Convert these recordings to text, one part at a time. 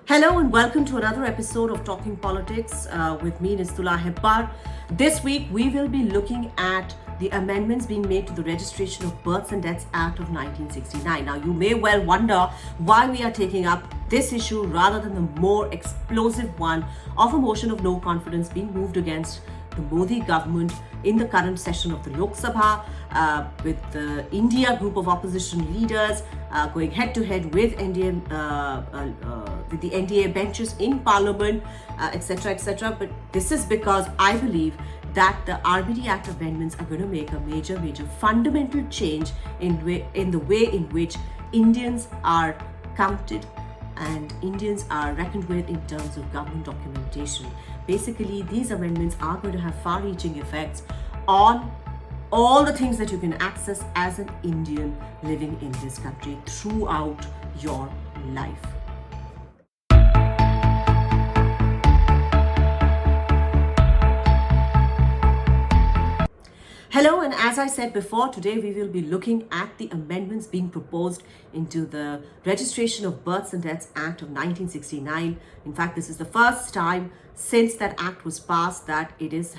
Hello and welcome to another episode of Talking Politics with me, Nistula Hebbar. This week we will be looking at the amendments being made to the Registration of Births and Deaths Act of 1969. Now you may well wonder why we are taking up this issue rather than the more explosive one of a motion of no confidence being moved against the Modi government in the current session of the Lok Sabha, with the India group of opposition leaders going head to head with with the NDA benches in Parliament, etc., etc. But this is because I believe that the RBD Act amendments are going to make a major fundamental change in the way in which Indians are counted and Indians are reckoned with in terms of government documentation. Basically, these amendments are going to have far-reaching effects on all the things that you can access as an Indian living in this country throughout your life. Hello, and as I said before, today we will be looking at the amendments being proposed into the Registration of Births and Deaths Act of 1969. In fact, this is the first time since that act was passed that it is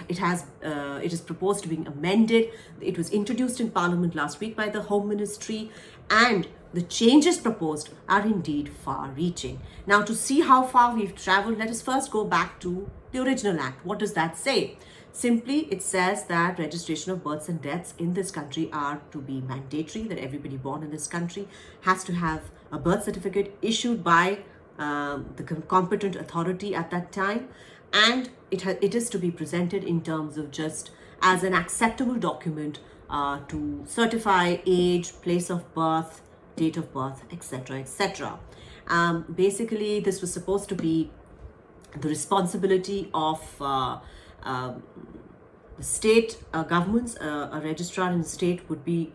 proposed to be amended. It was introduced in Parliament last week by the Home Ministry, and the changes proposed are indeed far-reaching. Now, to see how far we've traveled, let us first go back to the original act. What does that say? Simply, it says that registration of births and deaths in this country are to be mandatory, that everybody born in this country has to have a birth certificate issued by the competent authority at that time, and it is to be presented in terms of just as an acceptable document to certify age, place of birth, date of birth, etc., etc. Basically, this was supposed to be the responsibility of the state governments. A registrar in the state would be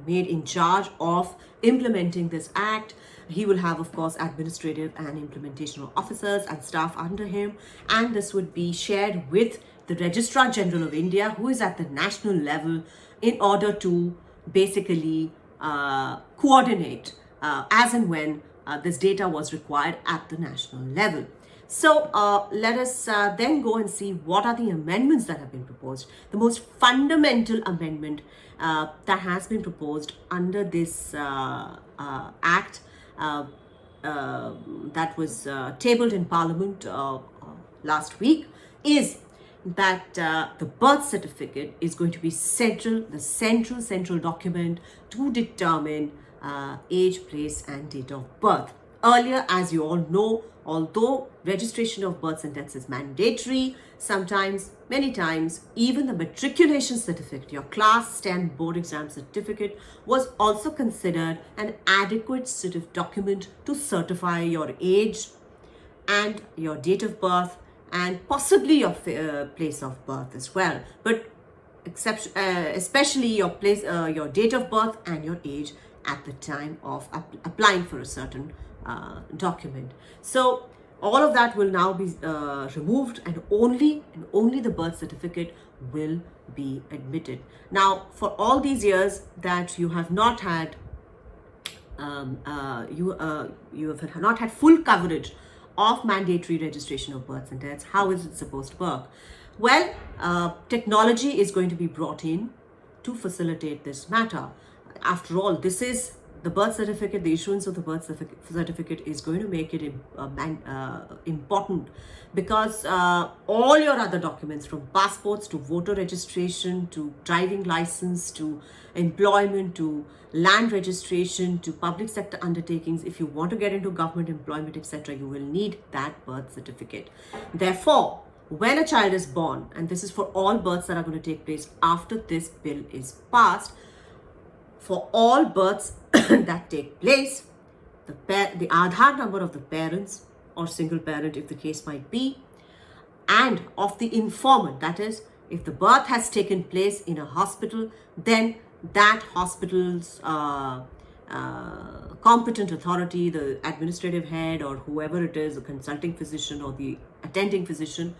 made in charge of implementing this act. He will have, of course, administrative and implementational officers and staff under him, and this would be shared with the Registrar General of India, who is at the national level, in order to basically coordinate as and when this data was required at the national level. So let us then go and see what are the amendments that have been proposed. The most fundamental amendment that has been proposed under this act that was tabled in Parliament last week is that the birth certificate is going to be the central document to determine age, place, and date of birth. Earlier, as you all know, although registration of births and deaths is mandatory, many times, even the matriculation certificate, your class 10 board exam certificate, was also considered an adequate sort of document to certify your age and your date of birth and possibly your place of birth as well. But especially your your date of birth and your age at the time of applying for a certain document. So all of that will now be removed, and only the birth certificate will be admitted. Now, for all these years that you have not had you have not had full coverage of mandatory registration of births and deaths, how is it supposed to work? Well, technology is going to be brought in to facilitate this matter. After all, this is the birth certificate. The issuance of the birth certificate is going to make it important, because all your other documents, from passports to voter registration to driving license to employment to land registration to public sector undertakings, if you want to get into government employment, etc., you will need that birth certificate. Therefore, when a child is born, and this is for all births that are going to take place after this bill is passed, for all births that take place, the Aadhaar number of the parents or single parent, if the case might be, and of the informant, that is, if the birth has taken place in a hospital, then that hospital's competent authority, the administrative head or whoever it is, the consulting physician or the attending physician,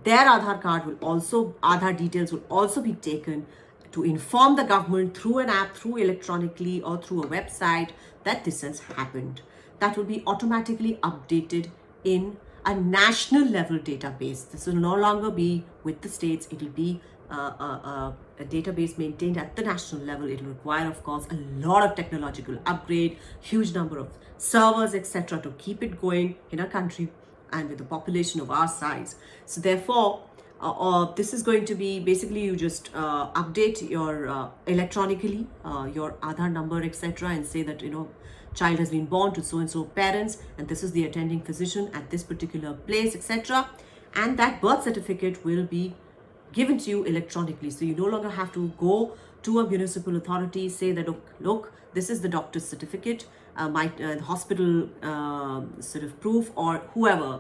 their Aadhaar details will also be taken to inform the government through an app, through electronically or through a website, that this has happened. that will be automatically updated in a national level database. This will no longer be with the states. It will be a database maintained at the national level. It will require, of course, a lot of technological upgrade, huge number of servers, etc., to keep it going in a country and with a population of our size. So therefore, this is going to be basically you just update your electronically your Aadhaar number, etc., and say that, child has been born to so and so parents, and this is the attending physician at this particular place, etc. And that birth certificate will be given to you electronically. So you no longer have to go to a municipal authority, say that, look, this is the doctor's certificate, my hospital sort of proof, or whoever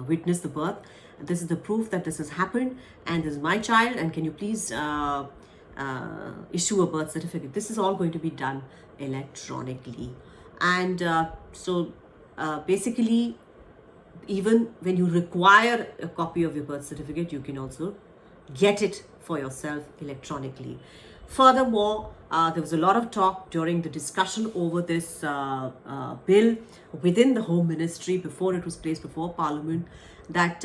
witnessed the birth. This is the proof that this has happened, and this is my child, and can you please issue a birth certificate. This is all going to be done electronically. And basically, even when you require a copy of your birth certificate, you can also get it for yourself electronically. Furthermore, there was a lot of talk during the discussion over this bill within the Home Ministry before it was placed before Parliament, that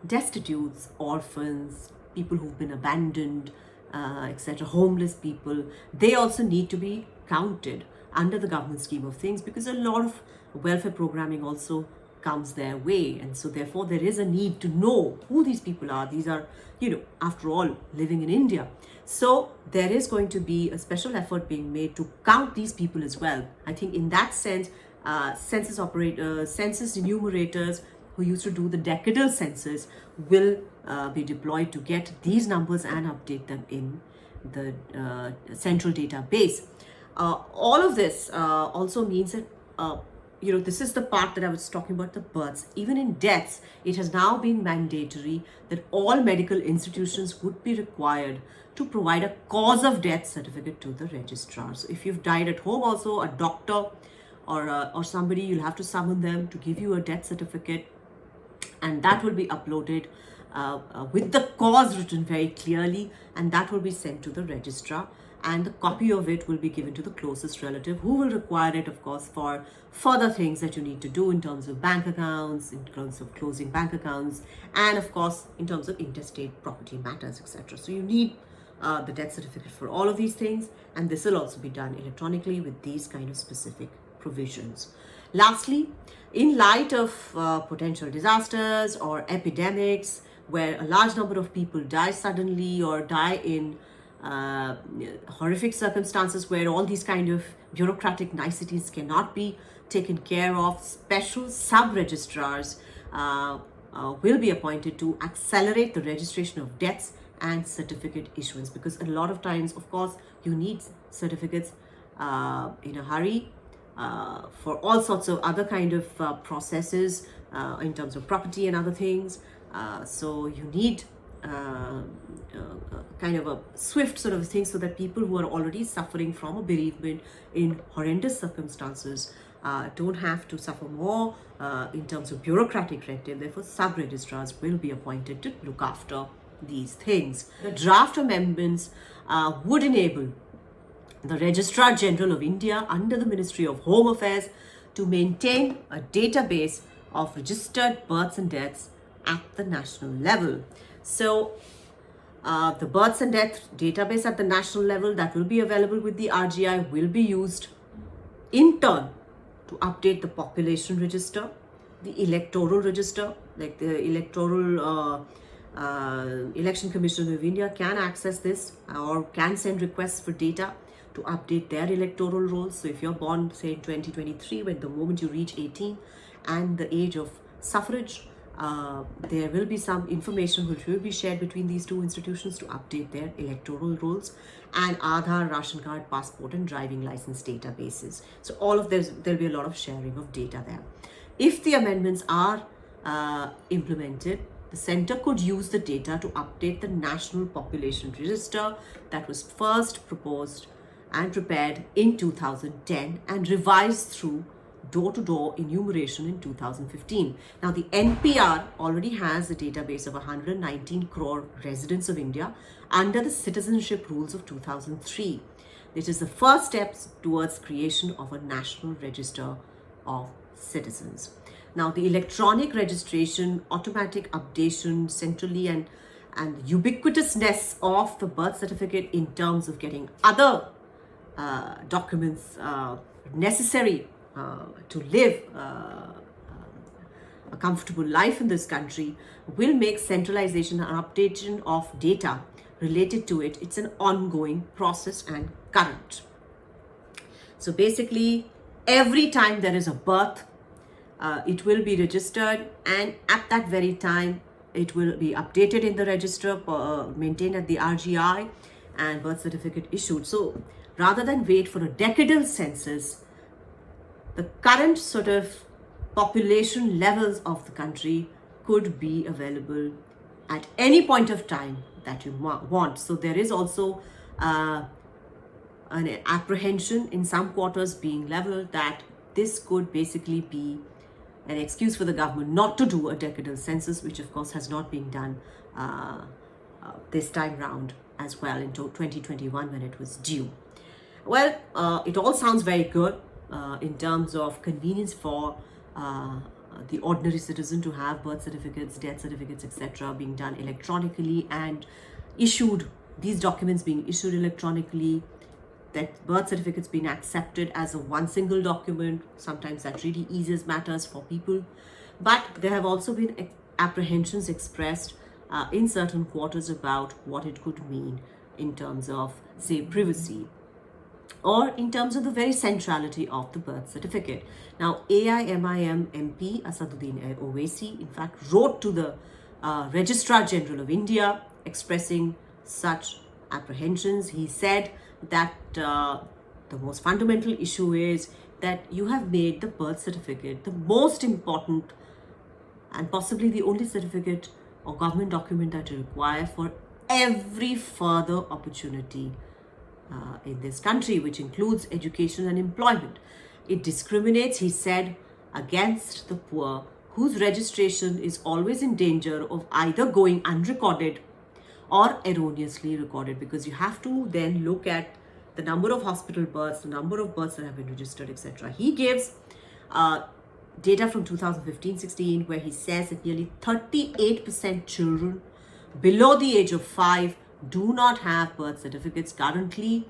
destitutes, orphans, people who've been abandoned, etc., homeless people, they also need to be counted under the government scheme of things, because a lot of welfare programming also comes their way. And so therefore there is a need to know who these people are. These are, after all, living in India. So there is going to be a special effort being made to count these people as well. I think in that sense, census enumerators who used to do the decadal census will be deployed to get these numbers and update them in the central database. All of this also means that this is the part that I was talking about, the births. Even in deaths, it has now been mandatory that all medical institutions would be required to provide a cause of death certificate to the registrar. So if you've died at home, also a doctor or somebody, you'll have to summon them to give you a death certificate, and that will be uploaded with the cause written very clearly, and that will be sent to the registrar, and the copy of it will be given to the closest relative, who will require it, of course, for further things that you need to do in terms of bank accounts, in terms of closing bank accounts, and of course in terms of interstate property matters, etc. So you need the death certificate for all of these things, and this will also be done electronically with these kind of specific provisions. Lastly, in light of potential disasters or epidemics where a large number of people die suddenly or die in horrific circumstances where all these kind of bureaucratic niceties cannot be taken care of, special sub-registrars will be appointed to accelerate the registration of deaths and certificate issuance, because a lot of times, of course, you need certificates in a hurry for all sorts of other kind of processes in terms of property and other things. So you need kind of a swift sort of thing, so that people who are already suffering from a bereavement in horrendous circumstances don't have to suffer more in terms of bureaucratic red tape. Therefore, sub-registrars will be appointed to look after these things. The draft amendments would enable the Registrar General of India under the Ministry of Home Affairs to maintain a database of registered births and deaths at the national level. So the births and death database at the national level that will be available with the RGI will be used in turn to update the population register, the electoral register, like the electoral Election Commission of India can access this or can send requests for data to update their electoral rolls. So if you're born, say, in 2023, when the moment you reach 18 and the age of suffrage, there will be some information which will be shared between these two institutions to update their electoral rolls, and Aadhaar, ration card, passport and driving license databases. So all of this, there'll be a lot of sharing of data there. If the amendments are implemented, the center could use the data to update the National Population Register that was first proposed and prepared in 2010 and revised through door-to-door enumeration in 2015. Now, the NPR already has a database of 119 crore residents of India under the citizenship rules of 2003. It is the first steps towards creation of a national register of citizens. Now, the electronic registration, automatic updation centrally, and ubiquitousness of the birth certificate in terms of getting other documents necessary to live a comfortable life in this country will make centralization and updation of data related to it. It's an ongoing process and current. So basically, every time there is a birth, it will be registered, and at that very time, it will be updated in the register, maintained at the RGI, and birth certificate issued. So rather than wait for a decadal census, the current sort of population levels of the country could be available at any point of time that you want. So there is also an apprehension in some quarters being leveled that this could basically be an excuse for the government not to do a decadal census, which of course has not been done this time round as well in 2021 when it was due. Well, it all sounds very good in terms of convenience for the ordinary citizen to have birth certificates, death certificates, etc. being done electronically and issued, these documents being issued electronically, that birth certificates being accepted as a one single document. Sometimes that really eases matters for people. But there have also been apprehensions expressed in certain quarters about what it could mean in terms of, say, privacy, or in terms of the very centrality of the birth certificate. Now, AIMIM MP Asaduddin Owaisi, in fact, wrote to the Registrar General of India expressing such apprehensions. He said that the most fundamental issue is that you have made the birth certificate the most important and possibly the only certificate or government document that you require for every further opportunity in this country, which includes education and employment. It discriminates, he said, against the poor, whose registration is always in danger of either going unrecorded or erroneously recorded, because you have to then look at the number of hospital births, the number of births that have been registered, etc. He gives data from 2015-16 where he says that nearly 38% children below the age of 5 do not have birth certificates currently,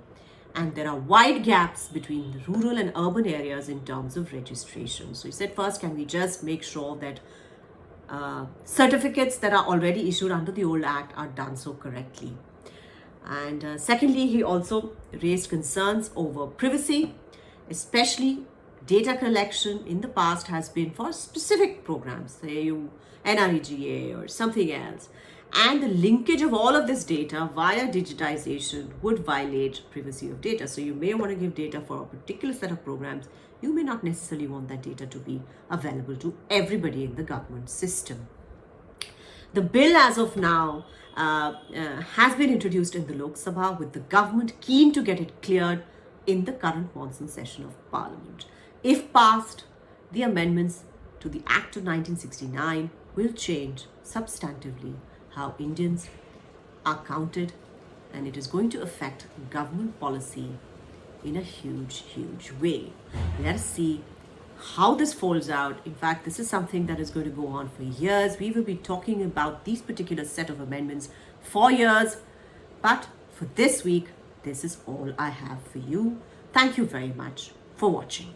and there are wide gaps between the rural and urban areas in terms of registration. So he said, first, can we just make sure that certificates that are already issued under the old act are done so correctly? And secondly, he also raised concerns over privacy, especially data collection in the past has been for specific programs, say NREGA or something else. And the linkage of all of this data via digitization would violate privacy of data. So you may want to give data for a particular set of programs. You may not necessarily want that data to be available to everybody in the government system. The bill as of now has been introduced in the Lok Sabha, with the government keen to get it cleared in the current monsoon session of Parliament. If passed, the amendments to the Act of 1969 will change substantively how Indians are counted, and it is going to affect government policy in a huge, huge way. Let us see how this folds out. In fact, this is something that is going to go on for years. We will be talking about these particular set of amendments for years. But for this week, this is all I have for you. Thank you very much for watching.